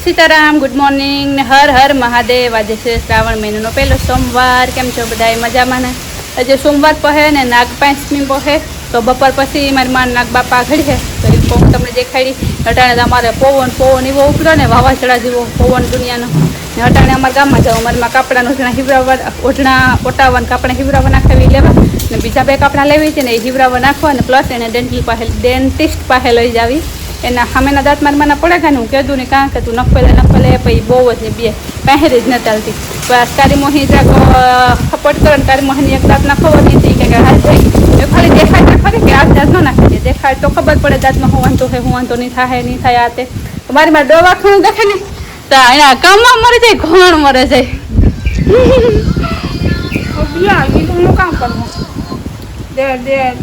Sitaram good morning ने हर हर महादेव। आज से श्रावण महीना पहलो सोमवार। केम छो बधाई मजामां ने? आज सोमवार पहे ने नागपंचमी पहे तो बपोर पछी मारी मां नाग बापा घड़ी है तो ए पोक तमने देखाड़ी। अटाणे अमारे पवन पवन एवो उपड्यो ने वावाझोड़ा जेवो पवन दुनियानो ने अटाणे अमारा गाममां जाओ मारी मां कपડાનો ઓઢણા હિવરાવવા ઓઢણા ઓટાવવાના કપડા હિવરાવવા નાખવી લેવા ને બીજા બે કપડા લેવી છે ને એ હિવરાવવા નાખવા ને પ્લસ એને ડેન્ટિસ્ટ પાસે લઈ જાવી। એના સામેના દાંત મારી માના પડે ને હું કીધું ને કાં કે તું નખલે પછી બહુ જ બે પહેરી જ નથી ચાલતી બસ કારી મોહી જરાક સપોર્ટ કરે ને કારી મોહીની એક દાંત નાખવાની હતી કે હાથ જાય એ ખાલી દેખાય તો ખરી કે આ દાંત ન નાખી દે દેખાય તો ખબર પડે દાંતમાં હું વાંધો નહીં થાય આ તે મારી મારે દવાખાનું દેખે ને તો એના કામમાં મરી જાય ઘણ મરે જાય કામ કરવું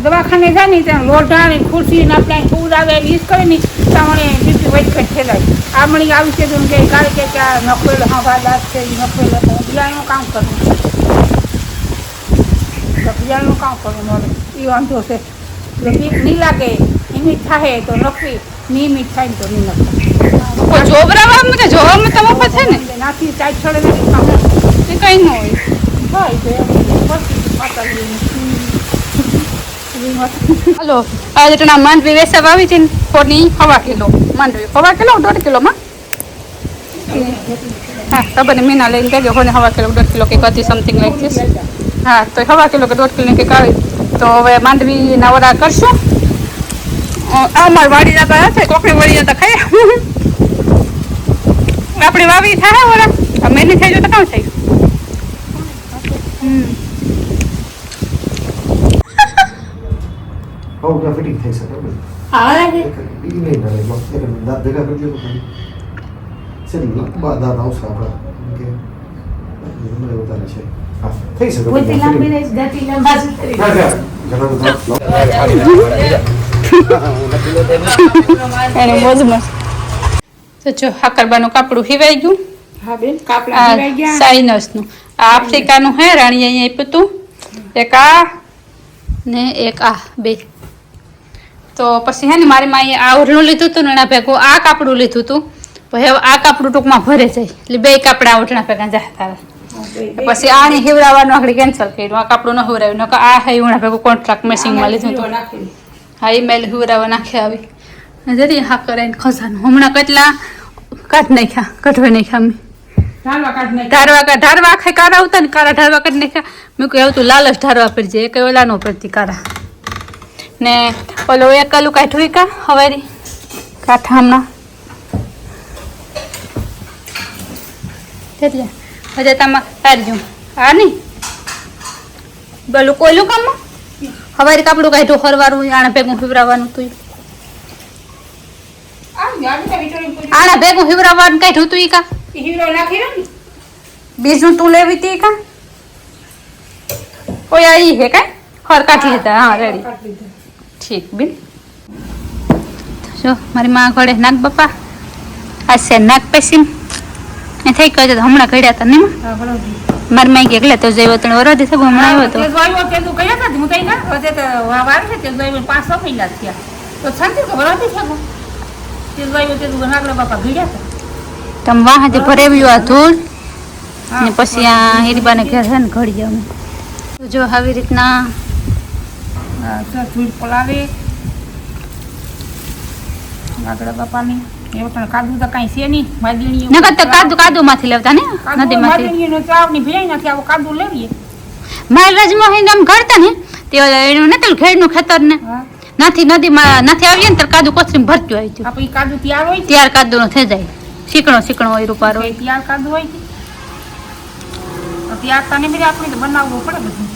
દવાખાને જાય ને ત્યાં લોઢાની ખુરશી ને આપણે ફૂલ આવે યુઝ કરે ને તમારે બીજું વૈટ ખેલાય આ મળી આવી છે તો કે કાલે કે ત્યાં નખેલો હવા દાંત છે એ નખેલો તો બિયાનું કામ કરવું બિયાનું કામ કરવું મળે એ વાંધો છે બીક નહીં લાગે નિમિત થાય તો નખવી નિયમિત થાય ને તો નહીં નખવા જોવામાં તો મફત છે ને નાથી ચાઈ છોડે નથી કામ એ કંઈ ન હોય હલો आज इतना मांडवी वैसा वावी थी थोड़ी 1.5 किलो मांडवी 1.5 किलो 1.5 किलो में हाँ तब ने मीना लेने गए हो 1.5 किलो 1.5 किलो के कति समथिंग लाइक दिस हाँ तो 1.5 किलो के 1.5 किलो के कावे तो હવે मांडवी नवरा करशो आ मार वाड़ी जाता है कोकड़ी वाड़ी जाता खाए આપણી વાવી થાય ઓલા મેની થઈ જો તો કામ થાય Oh, udah fitting થઈ શકે બરાબર હા લાગે ઈ નહીં ના બસ એક દાંત ભેગા કરી દેતો ખાલી સેલ લંબા દાંત આવશે આપણા કે મને ઉતારે છે હા થઈ શકે પોતે લાંબી ને ગતિ લંબાજુ કરી એને મોજ મસ્ત તો જો હાકરબાનું કાપડું હિવાઈ ગયું હા બેન કાપડા હિવાઈ ગયા સાઇનસનું આ આફ્રિકાનું હે રાણી અહીંયા આપ્યું હતું એક આ ને એક આ બે તો પછી હે ને મારી માએ આ ઓઢણું લીધું હતું ને એના ભેગું આ કાપડું લીધું હતું પછી હવે આ કાપડું ટૂંકમાં ભરે જાય એટલે બે કપડા ઓઢણા ભેગા જાય તારા પછી આને હિવરાવાનું આખડી કેન્સલ કર્યું આ કાપડું ન હિવરાવ્યું નકર આ હિવણા ભેગું કોન્ટ્રાક્ટ મેસિંગમાં લીધું હતું હા એ મેલ હિવરાવા નાખી આવી જરી હા કરે ખજાનું હમણાં કેટલા કાઢ નાખ્યા કઢવે નાખ્યા ઢારવા આખે કારા આવતા ને કારા ઢારવા કાઢી નાખ્યા મેં કહ્યું એવું તું લાલચ ઢારવા પડજે એ કઈ ઓલા નો પડતી કારા ને ઓલો એક આલુ કાઢવી કા હવારી કાઠા હમણાં એટલે હજે તમા તારજું હા નહીં બોલું કોયલું કામમાં હવારી કાપડું કાઢું હરવારું આને ભેગું ફીવરાવાનું તું આના ભેગું હિવરાવાનું કાઢ્યું તું ઈ કા બીજું તું લેવી તી કા કોઈ આવી હે કા ખર કાઢી લીધા હા રેડી ઠીક બેન જો મારી માં ઘડે નાગ બાપા આ છે નાગ પેસીમ એ થઈ ગયો તો હમણાં ઘડ્યા હતા નહીં મારી માં એકલે તો જઈવો તણ વરદી છે હમણાં આવ્યો તો જોયો તે તું કયા હતા હું કઈ ના હોતે તો વાર છે તે જોયો 5 મહિના થયા તો શાંતિ તો વરદી છે તે જોયો તે તું નાગડા બાપા ઘડ્યા હતા તમ વાહે ભરેવ્યું આ ધૂળ ને પછી આ હીરીબાને ઘેર છે ને ઘડી અમે તો જો આવી રીતના ધૂળ પલાવે નાગડા બાપાની એવું પણ કાદુ તો કાંઈ છે નહીં માદીણી નકર તો કાદુ માંથી લેવતા ને નદીમાંથી માદીણીનો ચાવની ભેઈ નથી આવો કાદુ લેવીએ મહારાજ મોહિન આમ ઘડતા ને તે એનું નતલ ખેડનું ખેતર ને નાથી નદીમાં નાથી આવીએ ને તો કાદુ કોથરીમાં ભરતું આવી ગયું આપણે કાદુ તૈયાર હોય ત્યાર કાદુનો થઈ જાય શીકણો હોય રૂપારો હોય તૈયાર કાદુ હોય તો તૈયાર તને બી આપણે તો બનાવવું પડે બધું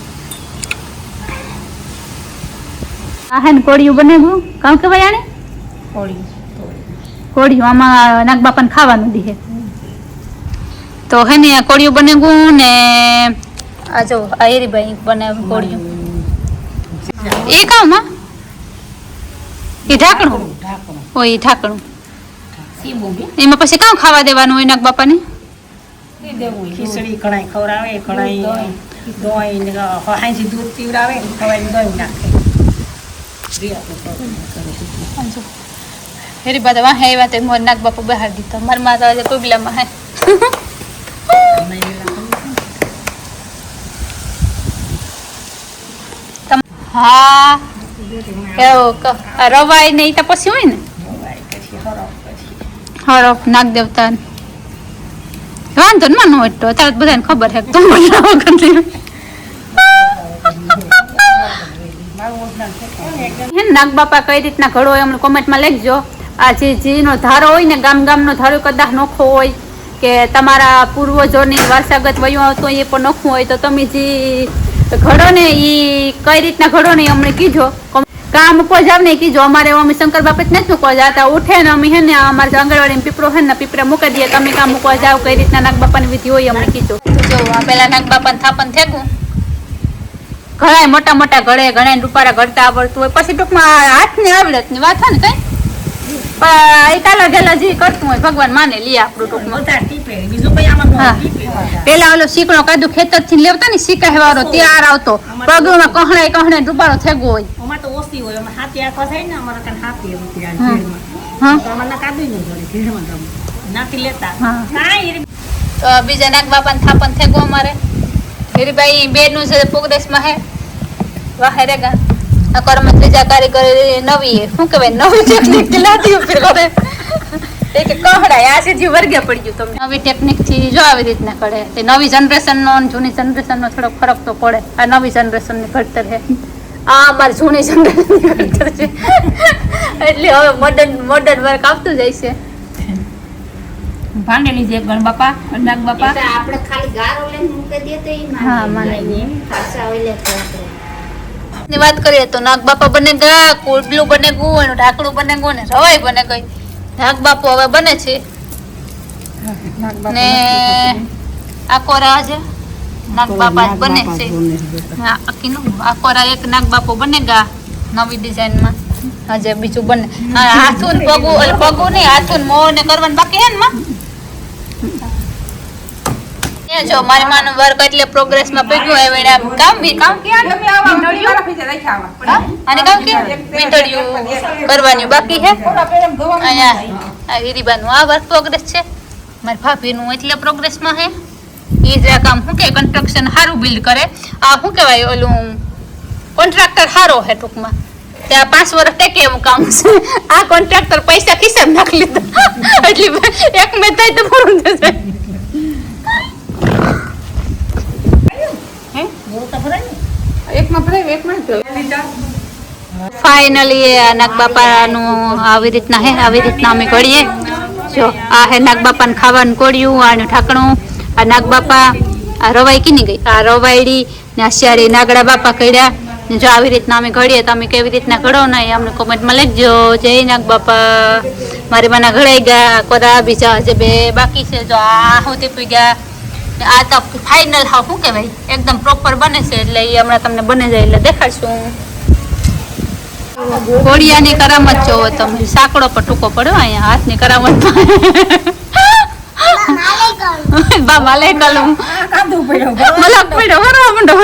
આ હે ને કોળિયું બનાવ્યું કામ કે ભાઈ આને કોળિયું આમાં નાગબાપાને ખાવાનું દીહે તો હે ને કોળિયું બનાવ્યું ને આ જો આ એરીભાઈ બનાવ્યું કોળિયું એ કામમાં એ ઢાંકણું હોય એ ઢાંકણું એમાં પછી કામ ખાવા દેવાનું હોય નાગ બાપાને ખીચડી કણાઈ ખવડાવે કણાઈ દોઈ ને હાંસી દૂધ પીવડાવે ખવાય દોઈ નાખે ફેરી બધા વાહે આવ્યા તો મોર નાગ બાપા બહાર દીધો મારા માતા આજે પગલામાં હે હા એવું રવાય ને ઈ તો પછી હોય ને હરફ નાગ દેવતા વાંધો ને માનો હોય તો અત્યારે બધાને ખબર છે તો નાગ બાપા કઈ રીતના ઘડો હોય અમને કોમેન્ટમાં લખજો આ જીનો ધારો હોય ને ગામનો ધારો કદાચ નોખો હોય કે તમારા પૂર્વજોની વારસાગત વયું આવતો હોય એ પણ નોખું હોય તો તમે જે ઘડો ને એ કઈ રીતના ઘડો ને અમને કીજો કામ મૂકવા જાવ ને કીજો અમારે અમે શંકર બાપા જ નથી મૂકવા જતા ઉઠે ને અમે હે ને અમારે આંગણવાડી પીપરો હે ને પીપરા મૂકી દઈએ તમે કામ મૂકવા જાવ કઈ રીતના નાગ બાપાની વિધિ હોય અમને કીજો જો આ પેલા નાગ બાપાને થાપન થેગું ઘણા મોટા મોટા ઘડે ઘણા રૂપારા ઘડતા આવડતું હોય પછી ટૂંકમાં હાથની આવડત ની વાત હોય ને કઈ કાલા ઢેલા જે કરતું હોય ભગવાન માને લઈએ આપણું ટૂંકમાં પેલા ઓલો શીકણો કાદુ ખેતર થી લેવતા ને શીકા હેવારો ત્યાર આવતો પગમાં કહણે રૂપારો થેગો હોય તો બીજા નાગ બાપાને થાપન થેગો અમારે હીરીભાઈ બે નું છે પ્રોગ્રેસમાં હે વાહે રેગા અકરમ ત્રીજા કારીગરી નવી શું કહેવાય નવી ટેકનિક થી લાદી ઉપર કરે એ કે કહડાય આ સીધી વર્ગે પડી ગયું તમને નવી ટેકનિક થી જો આવી રીતના કરે તે નવી જનરેશન નો જૂની જનરેશન નો થોડો ફરક તો પડે આ નવી જનરેશન ની ઘડતર છે આ અમારી જૂની જનરેશન ની ઘડતર છે એટલે હવે મોડર્ન વર્ક આવતું જાય છે ભાંડેલી જે ગણ બાપા નાગ બાપા આપણે ખાલી ગારો લઈને મૂકી દઈએ તો ઈ હા મને પાછા ઓલે ની વાત કરીએ તો નાગ બાપા બને ગયા કોડલું બને ગયું એનું ઢાકણું બને ગયું ને રવાઈ બને ગઈ નાગ બાપો હવે બને છે ને આકોરા છે નાગ બાપા બને છે હા આખીનું આકોરા એક નાગ બાપો બને ગયા નવી ડિઝાઇન માં આજે બીજું બને હાથું પગું નહીં હાથું મોં ને કરવાનું બાકી હે ને માં જો મારી માનું વર્ક એટલે પ્રોગ્રેસ માં પગ્યું હવે કામ ક્યાં અને કામ કે મીંડળિયું કરવાની બાકી છે અહીંયા આ હીરીબાનું આ વર્ક પ્રોગ્રેસ છે મારી ભાભીનું એટલે પ્રોગ્રેસ માં છે એ જ કામ શું કે કન્સ્ટ્રક્શન સારું બિલ્ડ કરે આ શું કહેવાય ઓલું કોન્ટ્રાક્ટર સારો છે ટૂંકમાં ત્યાં 5 વર્ષ ટેકે એવું કામ છે આ કોન્ટ્રાક્ટર પૈસા ખિસ્સામાં નાખી લીધા એટલે એક મેં થાય તો પૂરું થશે ફાઇનલી નાગ બાપાનું આવી રીતના હે આવી રીતના અમે કરીએ જો આ હે નાગ બાપાને ખાવાનું કોળ્યું આનું ઠાકણું આ નાગ બાપા આ રવાઈ કીની ગઈ આ રવાયડી ને આશિયારી નાગડા બાપા કર્યા ને જો આવી રીતના અમે ઘડીએ તો અમે કેવી રીતના ઘડો ને અમને કોમેન્ટમાં લખજો જય નાગ બાપા મારી માના ઘડાઈ ગયા કોરા બીજા જે બે બાકી છે જો આ હોતી પી ગયા આ તો ફાઇનલ હા શું કહેવાય એકદમ પ્રોપર બને છે એટલે એ હમણાં તમને બને જાય એટલે દેખાડશું ઘોડિયાની કરામત જોવો તમે સાંકડો પર ટૂંકો પડ્યો અહીંયા હાથની કરામત બાબા લે કલમ મલક પડ્યો ભરવા મંડો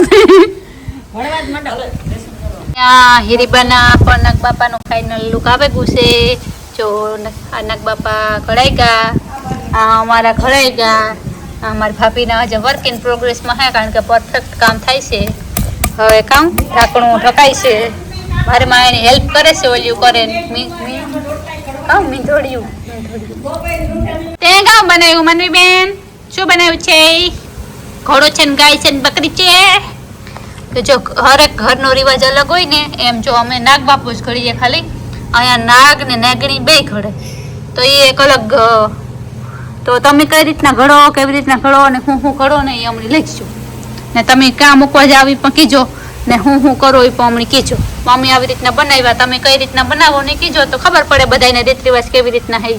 ત્યાં હીરીબાના પણ નાગ બાપાનું ફાઇનલ લુક આવે ગુસે જો આ નાગ બાપા ઘડાઈ ગયા આ અમારા ઘડાઈ ગયા અમારી ભાભીના આજે વર્ક ઇન પ્રોગ્રેસમાં હે કારણ કે પરફેક્ટ કામ થાય છે હવે કામ ઢાંકણું ઢકાય છે મારે માં એની હેલ્પ કરે છે ઓલિયું કરે કામ મીંધોડિયું તે કામ બનાવ્યું મનવી બેન શું બનાવ્યું છે ઘોડો છે ને ગાય છે ને બકરી છે તો જો હરેક ઘરનો રિવાજ અલગ હોય ને એમ જો અમે નાગ બાપુ જ ઘડીએ ખાલી અહીંયા નાગ ને નાગણી બે ઘડે તો એ એક અલગ તો તમે કઈ રીતના ઘડો કેવી રીતના ઘડો ને હું ઘડો ને એ અમને લખજો ને તમે ક્યાં મૂકવા જાવ એ પણ કીજો ને હું કરો એ પણ અમને કીજો મમ્મી આવી રીતના બનાવ્યા તમે કઈ રીતના બનાવો ને કીજો તો ખબર પડે બધાને રીત રિવાજ કેવી રીતના હે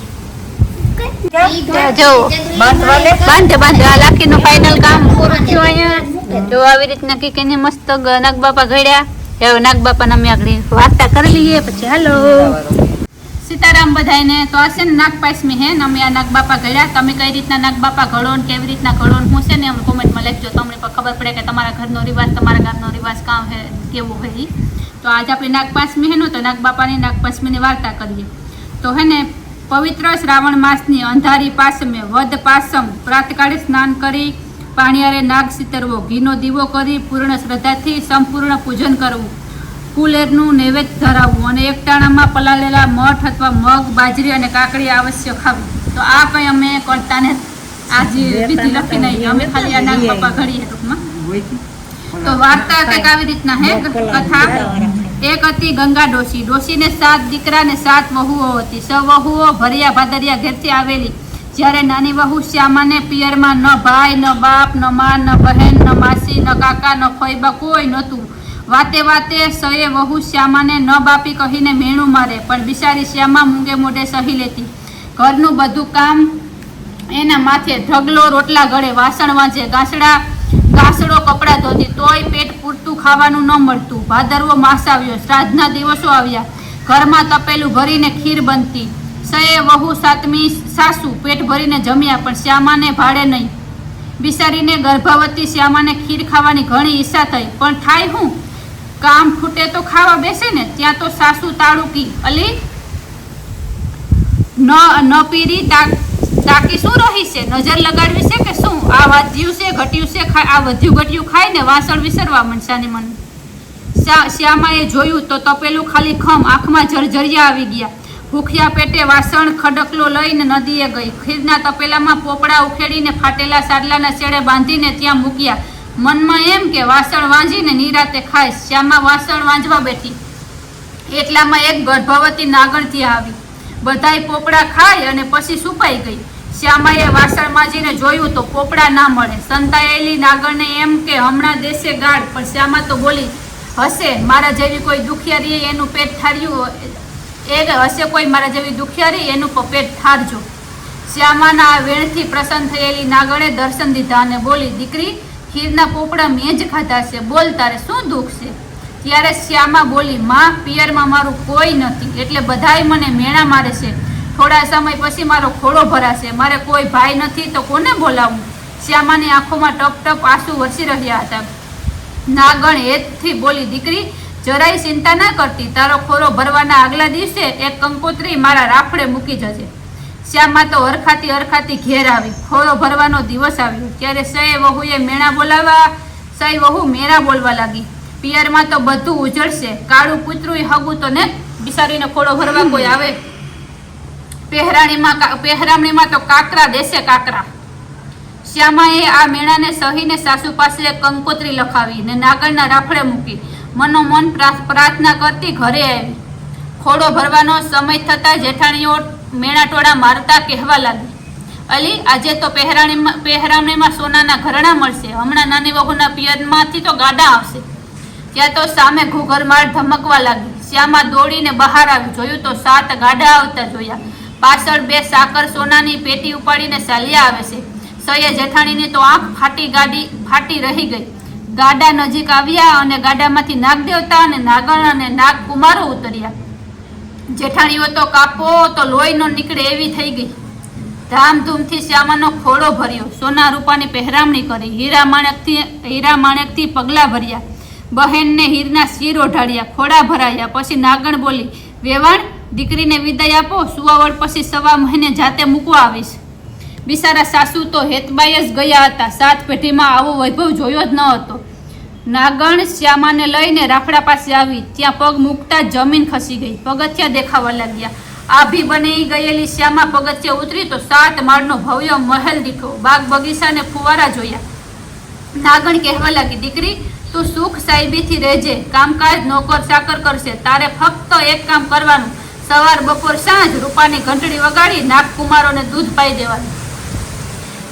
જો બાંધે આ લાખીનું ફાઇનલ કામ પૂરું થયું અહીંયા જો આવી રીતના કીને મસ્ત નાગ બાપા ઘડ્યા હવે નાગ બાપાને અમે આગળ વાર્તા કરી લઈએ પછી હાલો સીતારામ બધાને તો આ છે ને નાગ પાંચમી હે ને અમે આ નાગ બાપા ઘડ્યા તમે કઈ રીતના નાગ બાપા ઘડો ને કેવી રીતના ઘડો ને હું છે ને અમને કોમેન્ટમાં લખજો તમને પણ ખબર પડે કે તમારા ઘરનો રિવાજ તમારા ગામનો રિવાજ કામ હે કેવું હોય તો આજે આપણે નાગ પાંચમી હે ને તો નાગ બાપાની નાગ પાંચમીની વાર્તા કરીએ તો હે ને પવિત્ર શ્રાવણ માસની અંધારી પાસમે વધ પાસમ પ્રાતકાળે સ્નાન કરી પાણીયારે નાગ સિતરવો, ઘીનો દીવો કરી પૂર્ણ શ્રદ્ધાથી સંપૂર્ણ પૂજન કરવું, કુલેરનું નૈવેદ્ય ધરાવવું અને એકટાણામાં પલાળેલા મઠ અથવા મગ, બાજરી અને કાકડી અવશ્ય ખાવું. તો આ કંઈ અમે કરતા ને આ જે વિધિ લખી નહીં, અમે ખાલી આ નાગ બાપા ઘડીએ ટૂંકમાં. તો વાર્તા કંઈક આવી રીતના હે કથા. એક હતી ગંગા ડોશી. ડોશીને 7 દીકરા ને 7 વહુઓ હતી. 6 વહુઓ ભર્યા ભાદરિયા ઘેરથી આવેલી. જ્યારે નાની વહુ શ્યામાને પિયરમાં ન ભાઈ, ન બાપ, ન મા, ન બહેન, ન માસી, ન કાકા, ન ફોઈબા કોઈ નહોતું. વાતે વાતે સએ વહુ શ્યામાને ન બાપી કહીને મેણું મારે, પણ બિચારી શ્યામા મૂંગે મોઢે સહી લેતી. ઘરનું બધું કામ એના માથે, ઢગલો રોટલા ગળે, વાસણ વાંચે, ગાસડો કપડાં ધોતી, તોય પેટ પૂરતું ખાવાનું ન મળતું. ભાદરવો માસ આવ્યો, શ્રાદ્ધના દિવસો આવ્યા, ઘરમાં તપેલું ભરીને ખીર બનતી. સએ વહુ સાતમી સાસુ પેટ ભરીને જમ્યા, પણ શ્યામાને ભાડે નહીં. બિચારીને ગર્ભવતી શ્યામાને ખીર ખાવાની ઘણી ઈચ્છા થઈ, પણ થાય હું? કામ ખૂટે તો ખાવા બેસે ને, ત્યાં તો સાસુ તાળુકી અલી ન પીરી તાકી શું રહી છે, નજર લગાડવી છે કે શું? આ વાધ્યું છે ઘટ્યું છે, આ વધ્યું ઘટ્યું ખાઈને વાસણ વિસરવા મનસાની મન. શ્યામાએ જોયું તો તપેલું ખાલી ખમ, આંખમાં જરજરિયા આવી ગયા. ભૂખ્યા પેટે વાસણ ખડકલો લઈને નદીએ ગઈ. ખીરના તપેલામાં પોપડા ઉખેડીને ફાટેલા સાડલાના છેડે બાંધીને ત્યાં મૂક્યા. મનમાં એમ કે વાસણ વાંજીને નિરાતે ખાઈશ. શ્યામા વાસણ વાંજવા બેઠી, એટલામાં એક ગર્ભવતી નાગણ ત્યાં આવી. બધાય પોપડા ખાઈ અને પછી સુપાઈ ગઈ. શ્યામાએ વાસણ માંજીને જોયું તો પોપડા ના મળે. સંતાયેલી નાગણને એમ કે હમણાં દેશે ગાળ, પણ શ્યામા તો બોલી, હશે મારા જેવી કોઈ દુખિયારી એનું પેટ ઠાર્યું, હશે કોઈ મારા જેવી દુખિયારી એનું પેટ ઠારજો. શ્યામાના આ વેણથી પ્રસન્ન થયેલી નાગણે દર્શન દીધા અને બોલી, દીકરી, ખીરના પોપડા મેં જ ખાધા છે, બોલ તારે શું દુઃખ છે? ત્યારે શ્યામા બોલી, માં, પિયરમાં મારું કોઈ નથી, એટલે બધાય મને મેણા મારે છે. થોડા સમય પછી મારો ખોળો ભરાશે. મારે કોઈ ભાઈ નથી તો કોને બોલાવું? શ્યામાની આંખોમાં ટપ ટપ આંસુ વરસી રહ્યા હતા. નાગણ હેતથી બોલી, દીકરી, જરાય ચિંતા ના કરતી, તારો ખોળો ભરવાના આગલા દિવસે એક કંકોત્રી મારા રાફડે મૂકી જશે. શ્યામા તો હરખાતી ઘેર આવી. ખોળો ભરવાનો દિવસ આવ્યો ત્યારે સય વહુએ મેણા બોલાવવા, સય વહુ મેણા બોલવા લાગી. પિયરમાં તો બધું ઉજળશે, કાળું કૂતરું હગું તો ને બિસારીને ખોળો ભરવા કોઈ આવે? પહેરામણીમાં તો કાકરા દેશે કાકરા. શ્યામાએ આ મેણાને સહીને સાસુ પાસે કંકોત્રી લખાવી ને નાગણના રાફડે મૂકી. મનોમન પ્રાર્થના કરતી ઘરે આવી. ખોળો ભરવાનો સમય થતાં જેઠાણીઓ મેણાટોળા મારતા કહેવા લાગી, અલી, આજે તો પહેરામણીમાં સોનાના ઘરેણાં મળશે. હમણાં નાની વહુના પિયરમાંથી તો ગાડા આવશે. ત્યાં તો સામે ઘૂઘરમાળ ધમકવા લાગી. શ્યામા દોડીને બહાર આવી. જોયું તો 7 ગાડા આવતા જોયા. પાછળ 2 સાકર સોનાની પેટી ઉપાડીને ચાલ્યા આવે છે. સયે જેઠાણીની તો આંખ ફાટી રહી ગઈ. ગાડા નજીક આવ્યા અને ગાડામાંથી નાગદેવતા અને નાગણ અને નાગકુમારો ઉતર્યા. જેઠાણીઓ તો કાપો તો લોહી ન નીકળે એવી થઈ ગઈ. ધામધૂમથી શ્યામાનો ખોળો ભર્યો, સોના રૂપાની પહેરામણી કરી, હીરા માણેકથી પગલા ભર્યા, બહેનને હીરના શીર ઓઢાડ્યા, ખોડા ભરાયા. પછી નાગણ બોલી, વેવાણ, દીકરીને વિદાય આપો, સુવાવડ પછી 1.25 મહિને જાતે મૂકવા આવીશ. બિચારા સાસુ તો હેતબાઈ જ ગયા હતા. 7 પેઢીમાં આવો વૈભવ જોયો જ ન હતો. નાગણ શ્યામાને લઈને રાફડા પાસે આવી. ત્યાં પગ મૂકતા જમીન ખસી ગઈ. પગથિયા દેખાવા લાગ્યા. આભી બની ગયેલી શ્યામા પગથિયા ઉતરી તો 7 માળનો ભવ્ય મહેલ દીઠો. બાગ બગીચાને ફુવારા જોયા. નાગણ કહેવા લાગી, દીકરી, તું સુખ સાહેબીથી રહેજે. કામકાજ નોકર ચાકર કરશે. તારે ફક્ત એક કામ કરવાનું, સવાર બપોર સાંજ રૂપાની ઘંટડી વગાડી નાગકુમારોને દૂધ પાઈ દેવાનું.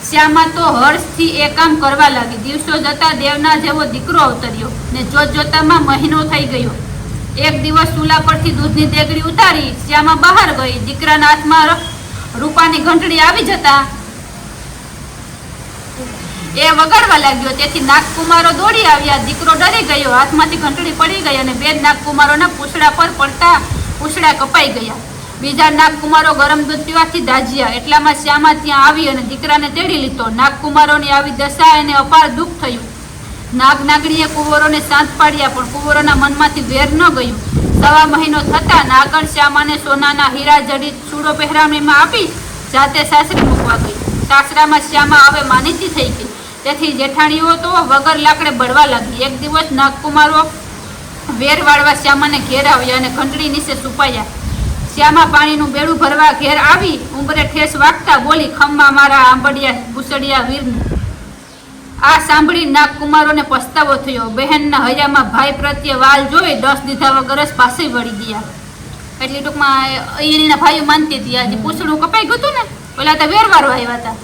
શ્યામા તો હર્ષથી એ કામ કરવા લાગી. દિવસો જતા દેવના જેવો દીકરો અવતર્યો ને જોતજોતામાં મહિનો થઈ ગયો. એક દિવસ ચૂલા પરથી દૂધની દેગડી ઉતારી શ્યામા બહાર ગઈ. દીકરાના હાથમાં રૂપાની ઘંટડી આવી જતા એ વગાડવા લાગ્યો. તેથી નાગકુમારો દોડી આવ્યા. દીકરો ડરી ગયો. હાથમાંથી ઘંટડી પડી ગઈ અને 2 નાગકુમારોના પૂંછડા પર પડતા પૂંછડા કપાઈ ગયા. બીજા નાગકુમારો ગરમ દૂધ પીવાથી દાજ્યા. એટલામાં શ્યામા ત્યાં આવી અને દીકરાને તેડી લીધો. નાગકુમારોની આવી દશા એને અપાર દુઃખ થયું. નાગનાગણીએ કુંવરોને શાંત પાડ્યા, પણ કુંવરોના મનમાંથી વેર ન ગયું. સવા મહિનો થતા નાગણ શ્યામાને સોનાના હીરા જડિત ચૂડો પહેરાવણીમાં આપી જાતે સાસરે મૂકવા ગઈ. સાસરામાં શ્યામા હવે માનીતી થઈ ગઈ. તેથી જેઠાણીઓ તો વગર લાકડે બળવા લાગી. એક દિવસ નાગકુમારો વેર વાળવા શ્યામાને ઘેર આવ્યા અને ઘંટડી નીચે છુપાયા. શ્યામા પાણીનું બેડું ભરવા ઘેર આવી ઉંબરે ઠેસ વાગતા બોલી, ખમ્મા મારા આંબડિયા બુસડિયા વીરને. આ સાંભળી નાગકુમારોને પસ્તાવો થયો. બહેનના હૈયામાં ભાઈ પ્રત્યે વાલ જોઈ 10 દીધા વગર જ પાસે વળી ગયા. એટલે ટૂંકમાં એના ભાઈઓ માનતી હતી. આજે પૂછડું કપાઈ ગયું હતું ને, પેલા તો વેરવારો આવ્યા હતા.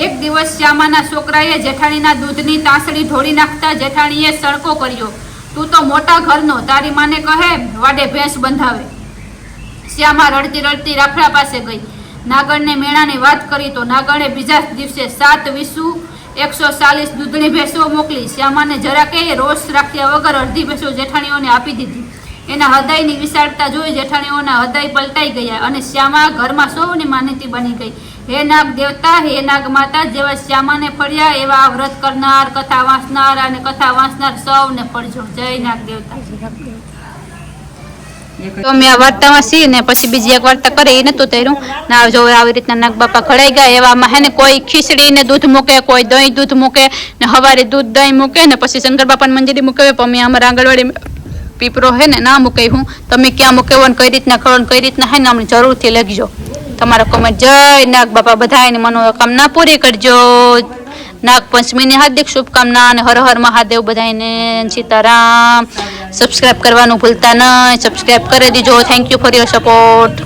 એક દિવસ શ્યામાના છોકરાએ જેઠાણીના દૂધની તાંસળી ઢોળી નાખતા જેઠાણીએ સણકો કર્યો, તું તો મોટા ઘરનો, તારી માને કહે વાડે ભેંસ બંધાવે. શ્યામા રડતી રડતી રાફડા પાસે ગઈ. નાગણને મેણાની વાત કરી તો નાગણે બીજા દિવસે 7 વિસુ 140 દૂધની ભેંસો મોકલી. શ્યામાને જરાકે રોષ રાખ્યા વગર અડધી ભેંસો જેઠાણીઓને આપી દીધી. એના હૃદયની વિશાળતા જોઈ જેઠાણીઓના હૃદય પલટાઈ ગયા અને શ્યામા ઘરમાં સૌની માનીતી બની ગઈ. હે નાગ દેવતા, હે નાગ માતા, જેવા શ્યામાને ફળ્યા એવા આ વ્રત કરનાર, કથા વાંચનાર અને કથા વાંચનાર સૌને ફળજો. જય નાગ દેવતા. તો મેં આ વાર્તામાં સી ને પછી બીજી એક વાર્તા કરે એ નતું તૈરું ના. જો આવી રીતના નાગ બાપા ઘડાઈ ગયા એવામાં હે ને કોઈ ખીચડી ને દૂધ મૂકે, કોઈ દહીં દૂધ મૂકે ને હવારે દૂધ દહીં મૂકે ને પછી શંકર બાપાની મંજરી મૂકે. પણ મેં અમારા આંગણવાડી પીપરો હે ને ના મૂકે. હું તમે ક્યાં મૂકેવો ને કઈ રીતના ખરો ને કઈ રીતના હે ને અમને જરૂરથી લખજો તમારા કોમેન્ટ. જય નાગ બાપા, બધાની મનોકામના પૂરી કરજો. નાગ પંચમીની હાર્દિક શુભકામના અને હર હર મહાદેવ બધાને. સીતારામ. સબસ્ક્રાઇબ કરવાનું ભૂલતા નહીં. સબસ્ક્રાઇબ કરી દીજો. Thank you for your support.